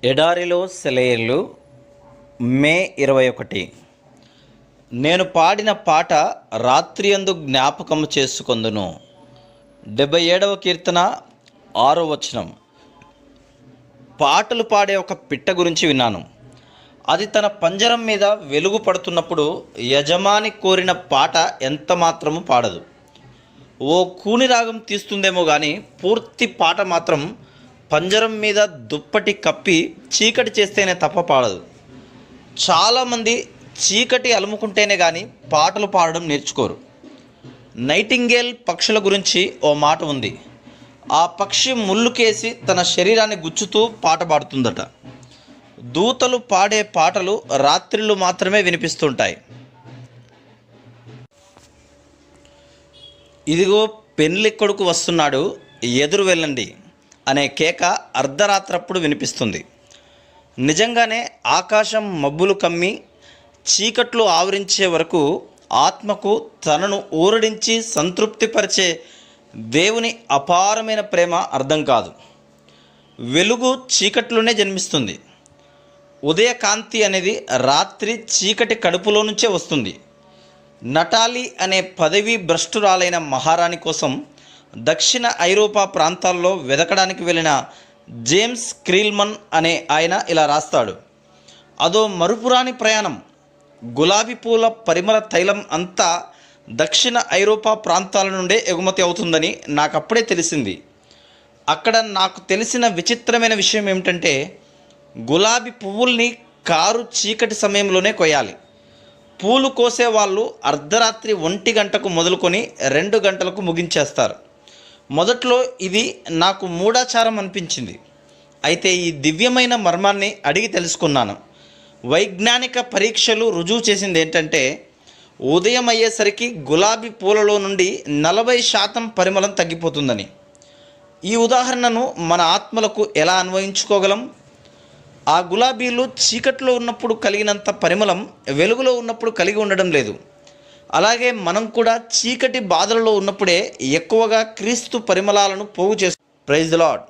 ఎడారిలో సెలయేళ్ళు మే 21. నేను పాడిన పాట రాత్రియందు జ్ఞాపకము చేసుకొందును. 77వ కీర్తన 6వ వచనం. పాటలు పాడే ఒక పిట్ట గురించి విన్నాను. అది తన పంజరం మీద వెలుగు పడుతున్నప్పుడు యజమాని కోరిన పాట ఎంత మాత్రము పాడదు. ఓ కూని రాగం తీస్తుందేమో కానీ పూర్తి పాట మాత్రం పంజరం మీద దుప్పటి కప్పి చీకటి చేస్తేనే తప్ప పాడదు. చాలామంది చీకటి అలుముకుంటేనే కానీ పాటలు పాడడం నేర్చుకోరు. నైటింగేల్ పక్షుల గురించి ఓ మాట ఉంది. ఆ పక్షి ముళ్ళుకేసి తన శరీరాన్ని గుచ్చుతూ పాట పాడుతుందట. దూతలు పాడే పాటలు రాత్రిళ్ళు మాత్రమే వినిపిస్తుంటాయి. ఇదిగో పెళ్లి కొడుకు వస్తున్నాడు, ఎదురు వెళ్ళండి అనే కేక అర్ధరాత్రప్పుడు వినిపిస్తుంది. నిజంగానే ఆకాశం మబ్బులు కమ్మి చీకట్లు ఆవరించే వరకు ఆత్మకు తనను ఊరడించి సంతృప్తిపరిచే దేవుని అపారమైన ప్రేమ అర్థం కాదు. వెలుగు చీకట్లోనే జన్మిస్తుంది. ఉదయకాంతి అనేది రాత్రి చీకటి కడుపులో నుంచే వస్తుంది. నటాలి అనే పదవీ భ్రష్టురాలైన మహారాణి కోసం దక్షిణ ఐరోపా ప్రాంతాల్లో వెదకడానికి వెళ్ళిన జేమ్స్ క్రీల్మన్ అనే ఆయన ఇలా రాస్తాడు: అదో మరుపురాని ప్రయాణం. గులాబీ పూల పరిమళ తైలం అంతా దక్షిణ ఐరోపా ప్రాంతాల నుండే ఎగుమతి అవుతుందని నాకప్పుడే తెలిసింది. అక్కడ నాకు తెలిసిన విచిత్రమైన విషయం ఏమిటంటే, గులాబీ పువ్వుల్ని కారు చీకటి సమయంలోనే కొయ్యాలి. పూలు కోసే వాళ్ళు అర్ధరాత్రి 1 గంటకు మొదలుకొని 2 గంటలకు ముగించేస్తారు. మొదట్లో ఇది నాకు మూఢాచారం అనిపించింది. అయితే ఈ దివ్యమైన మర్మాన్ని అడిగి తెలుసుకున్నాను. వైజ్ఞానిక పరీక్షలు రుజువు చేసింది ఏంటంటే, ఉదయం అయ్యేసరికి గులాబీ పూలలో నుండి 40% పరిమళం తగ్గిపోతుందని. ఈ ఉదాహరణను మన ఆత్మలకు ఎలా అన్వయించుకోగలం? ఆ గులాబీలు చీకట్లో ఉన్నప్పుడు కలిగినంత పరిమళం వెలుగులో ఉన్నప్పుడు కలిగి ఉండడం లేదు. అలాగే మనం కూడా చీకటి బాధలలో ఉన్నప్పుడే ఎక్కువగా క్రీస్తు పరిమళాలను పోగు చేస్తాం. Praise the lord.